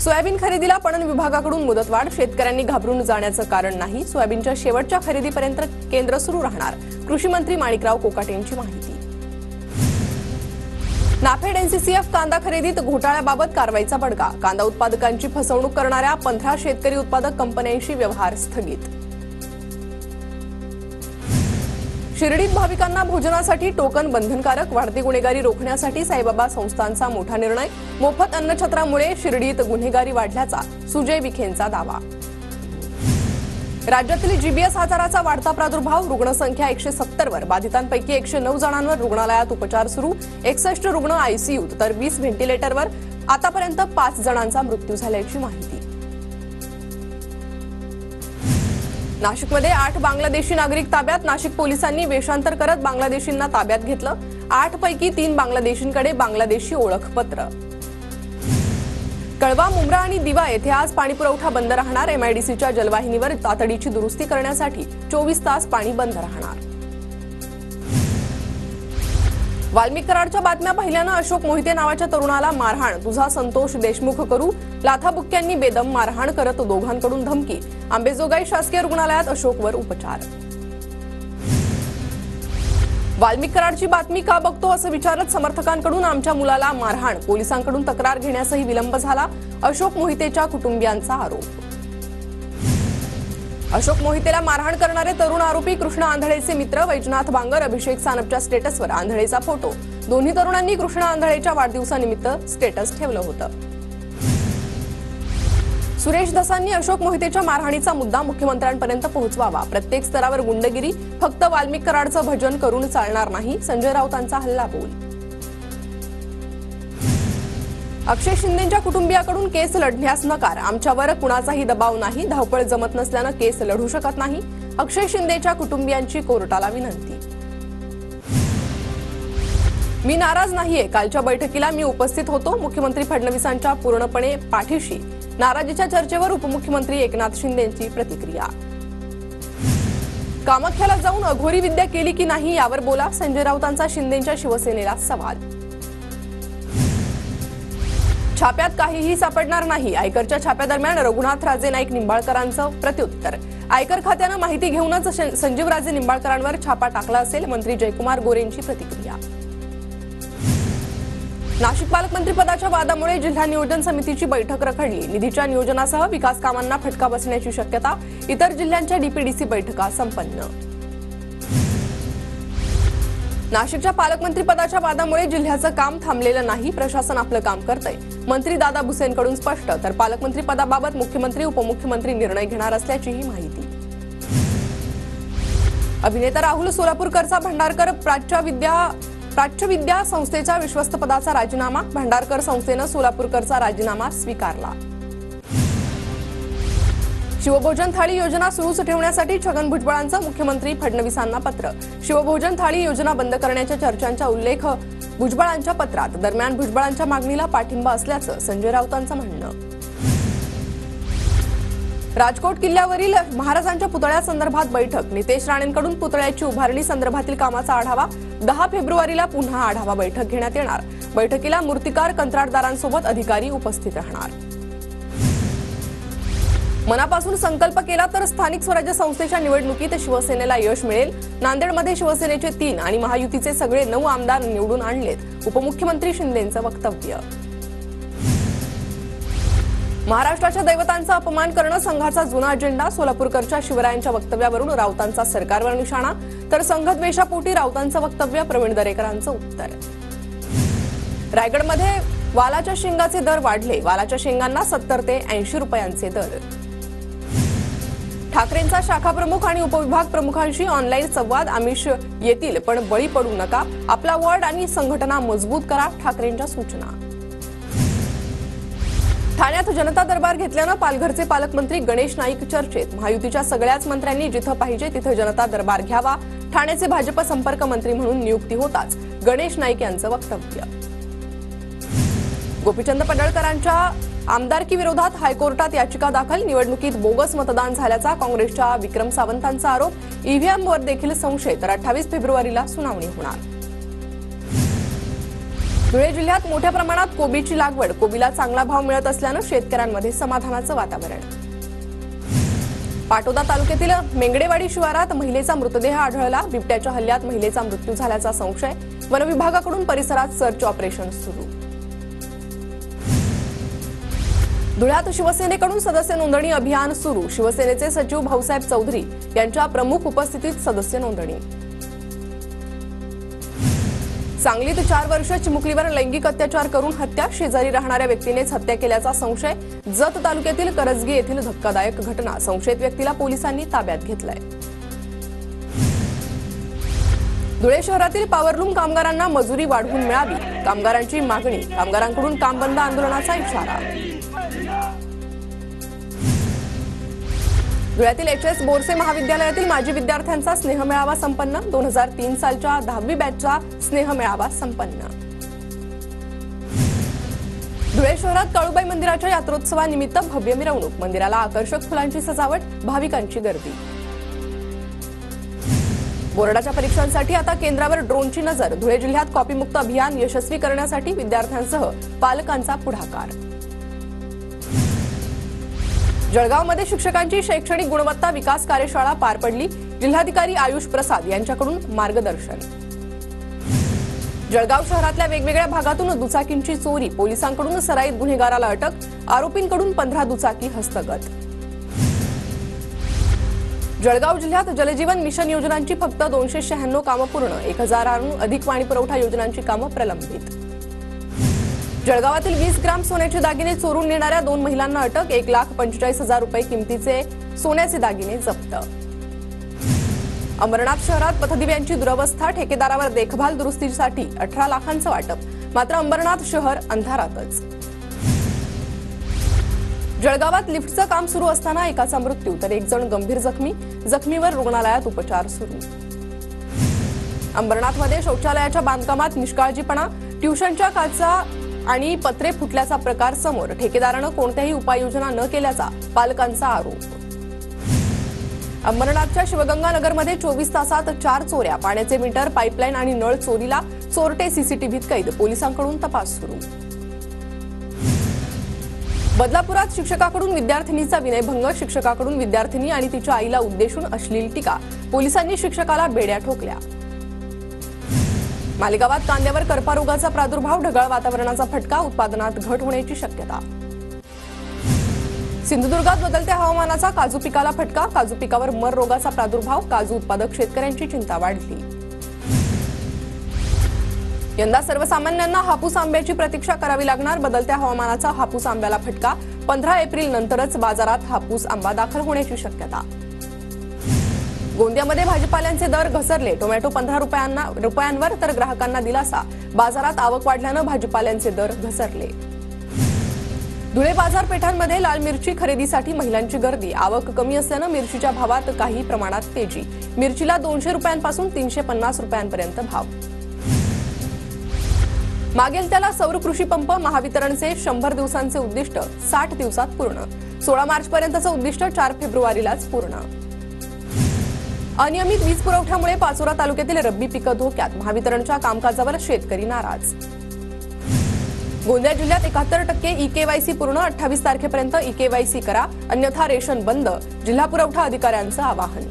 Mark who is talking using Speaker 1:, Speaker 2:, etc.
Speaker 1: Soybean खरेदीला पणन विभागाकडून मुदतवाढ, शेतकऱ्यांनी घाबरून जाण्याचं कारण नाही. सोयाबीनच्या शेवटच्या खरेदीपर्यंत केंद्र सुरू राहणार. कृषी मंत्री माणिकराव कोकाटे यांची माहिती. नाफेड एनसीसीएफ कांदा खरेदीत घोटाळ्याबाबत कारवाईचा बडगा. कांदा उत्पादकांची फसवणूक करणाऱ्या 15 शेतकरी उत्पादक कंपन्यांशी व्यवहार स्थगित. शिर्डीत भाविकांना भोजनासाठी टोकन बंधनकारक, वाढती गुन्हेगारी रोखण्यासाठी साईबाबा संस्थांचा मोठा निर्णय. मोफत अन्नछत्रामुळे शिर्डीत गुन्हेगारी वाढल्याचा सुजय विखेंचा दावा. राज्यातील जीबीएस आजाराचा वाढता प्रादुर्भाव, रुग्णसंख्या 170 वर, बाधितांपैकी 109 जणांवर रुग्णालयात उपचार सुरू. 61 रुग्ण आयसीयूत तर 20 व्हेंटिलेटरवर. आतापर्यंत 5 जणांचा मृत्यू झाल्याची माहिती. नाशिकमध्ये 8 बांगलादेशी नागरिक ताब्यात. नाशिक पोलिसांनी वेषांतर करत बांगलादेशींना ताब्यात घेतलं. 8 पैकी 3 बांगलादेशींकडे बांगलादेशी ओळखपत्र. कळवा, मुंब्रा आणि दिवा येथे आज पाणीपुरवठा बंद राहणार. एमआयडीसीच्या जलवाहिनीवर तातडीची दुरुस्ती करण्यासाठी 24 तास पाणी बंद राहणार. वाल्मिक कराडच्या बातम्या पाहिल्यानं अशोक मोहिते नावाच्या तरुणाला मारहाण. तुझा संतोष देशमुख करू. लाथाबुक्क्यांनी बेदम मारहाण करत दोघांकडून धमकी. अंबेजोगाई शासकीय रुग्णालयात अशोकवर उपचार. वाल्मिक कराडची बातमी का बघतो असं विचारत समर्थकांकडून आमच्या मुलाला मारहाण. पोलिसांकडून तक्रार घेण्यासही विलंब झाला. अशोक मोहितेच्या कुटुंबियांचा आरोप. अशोक मोहितेला मारहाण करणारे तरुण आरोपी कृष्णा आंधळेचे मित्र वैजनाथ बांगर. अभिषेक सानपच्या स्टेटसवर आंधळेचा फोटो. दोन्ही तरुणांनी कृष्णा आंधळेच्या वाढदिवसानिमित्त स्टेटस ठेवलं होतं. सुरेश धसांनी अशोक मोहितेच्या मारहाणीचा मुद्दा मुख्यमंत्र्यांपर्यंत पोहोचवावा. प्रत्येक स्तरावर गुंडगिरी, फक्त वाल्मिक कराडचं भजन करून चालणार नाही. संजय राऊतांचा हल्लाबोल. अक्षय शिंदेच्या कुटुंबियाकडून केस लढण्यास नकार. आमच्यावर कुणाचाही दबाव नाही. धावपळ जमत नसल्यानं केस लढू शकत नाही. अक्षय शिंदेच्या कुटुंबियांची कोर्टाला विनंती. मी नाराज नाहीये. कालच्या बैठकीला मी उपस्थित होतो. मुख्यमंत्री फडणवीसांच्या पूर्णपणे पाठीशी. नाराजीच्या चर्चेवर उपमुख्यमंत्री एकनाथ शिंदेंची प्रतिक्रिया. कामाख्याला जाऊन अघोरी विद्या केली की नाही यावर बोला. संजय राऊतांचा शिंदेच्या शिवसेनेला सवाल. छाप्यात काहीही सापडणार नाही. आयकरच्या छाप्यादरम्यान रघुनाथ राजे नाईक निंबाळकरांचं प्रत्युत्तर. आयकर खात्यानं माहिती घेऊनच संजीव राजे निंबाळकरांवर छापा टाकला असेल. मंत्री जयकुमार गोरेंची प्रतिक्रिया. नाशिक पालकमंत्री पदाच्या वादामुळे जिल्हा नियोजन समितीची बैठक रखडली. निधीच्या नियोजनासह विकास कामांना फटका बसण्याची शक्यता. इतर जिल्ह्यांच्या डीपीडीसी बैठका संपन्न. नाशिकच्या पालकमंत्री पदाच्या वादामुळे जिल्ह्याचं काम थांबलेलं नाही. प्रशासन आपलं काम करतंय. मंत्री दादा भुसेंकडून स्पष्ट. तर पालकमंत्री पदाबाबत मुख्यमंत्री उपमुख्यमंत्री निर्णय घेणार असल्याचीही माहिती. अभिनेता राहुल सोलापूरकरचा भंडारकर प्राच्यविद्या संस्थेच्या विश्वस्त पदाचा राजीनामा. भंडारकर संस्थेनं सोलापूरकरचा राजीनामा स्वीकारला. शिवभोजन थाळी योजना सुरूच ठेवण्यासाठी छगन भुजबळांचं मुख्यमंत्री फडणवीसांना पत्र. शिवभोजन थाळी योजना बंद करण्याच्या चर्चांचा उल्लेख भुजबळांच्या पत्रात. दरम्यान भुजबळांच्या मागणीला पाठिंबा असल्याचं संजय राऊतांचं म्हणणं. राजकोट किल्ल्यावरील महाराजांच्या पुतळ्यासंदर्भात बैठक. नितेश राणेंकडून पुतळ्याची उभारणी संदर्भातील कामाचा आढावा. 10 फेब्रुवारीला पुन्हा आढावा बैठक घेण्यात येणार. बैठकीला मूर्तिकार, कंत्राटदारांसोबत अधिकारी उपस्थित राहणार. मनापासून संकल्प केला तर स्थानिक स्वराज्य संस्थेच्या निवडणुकीत शिवसेनेला यश मिळेल. नांदेडमध्ये शिवसेनेचे 3 आणि महायुतीचे सगळे 9 आमदार निवडून आणलेत. उपमुख्यमंत्री शिंदेंचं वक्तव्य. महाराष्ट्राच्या दैवतांचा अपमान करणं संघाचा जुना अजेंडा. सोलापूरकरच्या शिवरायांच्या वक्तव्यावरून राऊतांचा सरकारवर निशाणा. तर संघद्वेषापोटी राऊतांचं वक्तव्य. प्रवीण दरेकरांचं उत्तर. रायगडमध्ये वालाच्या शेंगाचे दर वाढले. वालाच्या शेंगांना 70 ते 80 रुपयांचे दर. ठाकरेंचा शाखा प्रमुख आणि उपविभाग प्रमुखांशी ऑनलाईन संवाद. आमिष येतील पण बळी पडू नका. आपला वॉर्ड आणि संघटना मजबूत करा. ठाकरेंच्या सूचना. ठाण्यात जनता दरबार घेतल्यानं पालघरचे पालकमंत्री गणेश नाईक चर्चेत. महायुतीच्या सगळ्याच मंत्र्यांनी जिथं पाहिजे तिथं जनता दरबार घ्यावा. ठाण्याचे भाजप संपर्क मंत्री म्हणून नियुक्ती होताच गणेश नाईक यांचं वक्तव्य. गोपीचंद पडळकरांच्या आमदारकी विरोधात हायकोर्टात याचिका दाखल. निवडणुकीत बोगस मतदान झाल्याचा काँग्रेसच्या विक्रम सावंतांचा आरोप. ईव्हीएमवर देखील संशय. तर 28 फेब्रुवारीला सुनावणी होणार. धुळे जिल्ह्यात मोठ्या प्रमाणात कोबीची लागवड, कोबीला चांगला भाव मिळत असल्यानं शेतकऱ्यांमध्ये समाधानाचं वातावरण. पाटोदा तालुक्यातील मेंगडेवाडी शिवारात महिलेचा मृतदेह आढळला. बिबट्याच्या हल्ल्यात महिलेचा मृत्यू झाल्याचा संशय. वन विभागाकडून परिसरात सर्च ऑपरेशन सुरू. धुळ्यात शिवसेनेकडून सदस्य नोंदणी अभियान सुरू. शिवसेनेचे सचिव भाऊसाहेब चौधरी यांच्या प्रमुख उपस्थितीत सदस्य नोंदणी. सांगलीत 4 वर्ष चिमुकलीवर लैंगिक अत्याचार करून हत्या. शेजारी राहणाऱ्या व्यक्तीनेच हत्या केल्याचा संशय. जत तालुक्यातील करजगी येथील धक्कादायक घटना. संशयित व्यक्तीला पोलिसांनी ताब्यात घेतलाय. धुळे शहरातील पॉवरलूम कामगारांना मजुरी वाढवून मिळावी, कामगारांची मागणी. कामगारांकडून काम बंद आंदोलनाचा इशारा. धुळ्यातील HS बोरसे महाविद्यालयातील माजी विद्यार्थ्यांचा स्नेहमेळावा संपन्न. 2003 सालच्या 10वी बॅचचा स्नेहमेळावा संपन्न. धुळे शहरात काळूबाई मंदिराच्या यात्रोत्सवानिमित्त भव्य मिरवणूक. मंदिराला आकर्षक फुलांची सजावट, भाविकांची गर्दी. बोर्डाच्या परीक्षांसाठी आता केंद्रावर ड्रोनची नजर. धुळे जिल्ह्यात कॉपीमुक्त अभियान यशस्वी करण्यासाठी विद्यार्थ्यांसह पालकांचा पुढाकार. जळगावमध्ये शिक्षकांची शैक्षणिक गुणवत्ता विकास कार्यशाळा पार पडली. जिल्हाधिकारी आयुष प्रसाद यांच्याकडून मार्गदर्शन. जळगाव शहरातल्या वेगवेगळ्या भागातून दुचाकींची चोरी. पोलिसांकडून सराईत गुन्हेगाराला अटक. आरोपींकडून 15 दुचाकी हस्तगत. जळगाव जिल्ह्यात जलजीवन मिशन योजनांची फक्त 296 कामं पूर्ण. 1000हून अधिक पाणीपुरवठा योजनांची कामं प्रलंबित. जळगावातील 20 ग्राम सोन्याचे दागिने चोरून नेणाऱ्या 2 महिलांना अटक. 1,45,000 रुपये किमतीचे सोन्याचे दागिने जप्त. अंबरनाथ शहरात पथदिव्यांची दुरवस्था. ठेकेदारावर देखभाल दुरुस्तीसाठी 18 लाखांचं वाटप. मात्र अंबरनाथ शहर अंधारातच. जळगावात लिफ्टचं काम सुरू असताना एकाचा मृत्यू तर 1 जण गंभीर जखमी. जखमीवर रुग्णालयात उपचार सुरू. अंबरनाथमध्ये शौचालयाच्या बांधकामात निष्काळजीपणा. ट्युशनच्या काचा आणि पत्रे फुटल्याचा प्रकार समोर. ठेकेदारानं कोणत्याही उपाययोजना न केल्याचा पालकांचा आरोप. अंबरनाथच्या शिवगंगा नगरमध्ये 24 तासात 4 चोऱ्या. पाण्याचे मीटर, पाईपलाईन आणि नळ चोरीला. चोरटे सीसीटीव्हीत कैद. पोलिसांकडून तपास सुरू. बदलापुरात शिक्षकाकडून विद्यार्थिनीचा विनयभंग. शिक्षकाकडून विद्यार्थिनी आणि तिच्या आईला उद्देशून अश्लील टीका. पोलिसांनी शिक्षकाला बेड्या ठोकल्या. मालेगावात कांद्यावर करपा रोगाचा प्रादुर्भाव. ढगाळ वातावरणाचा फटका. उत्पादनात घट होण्याची शक्यता. सिंधुदुर्गात बदलत्या हवामानाचा काजू पिकाला फटका. काजू पिकावर मर रोगाचा प्रादुर्भाव. काजू उत्पादक शेतकऱ्यांची चिंता वाढली. यंदा सर्वसामान्यांना हापूस आंब्याची प्रतीक्षा करावी लागणार. बदलत्या हवामानाचा हापूस आंब्याला फटका. 15 एप्रिल नंतरच बाजारात हापूस आंबा दाखल होण्याची शक्यता. गोंदियामध्ये भाजीपाल्यांचे दर घसरले. टोमॅटो 15 रुपयांवर तर ग्राहकांना दिलासा. बाजारात आवक वाढल्यानं भाजीपाल्यांचे दर घसरले. धुळे बाजारपेठांमध्ये लाल मिरची खरेदीसाठी महिलांची गर्दी. आवक कमी असल्यानं मिरचीच्या भावात काही प्रमाणात तेजी. मिरचीला 200 रुपयांपासून 350 रुपयांपर्यंत भाव. मागेल त्याला सौर कृषी पंप. महावितरणचे 100 दिवसांचे उद्दिष्ट 60 दिवसात पूर्ण. 16 मार्चपर्यंतचं उद्दिष्ट 4 फेब्रुवारीलाच पूर्ण. अनियमित वीज पुरवठ्यामुळे पाचोरा तालुक्यातील रब्बी पिकं धोक्यात. महावितरणच्या कामकाजावर शेतकरी नाराज. गोंदिया जिल्ह्यात 71% ई-केवायसी पूर्ण. 28 तारखेपर्यंत ई-केवायसी करा, अन्यथा रेशन बंद. जिल्हा पुरवठा अधिकाऱ्यांचं आवाहन.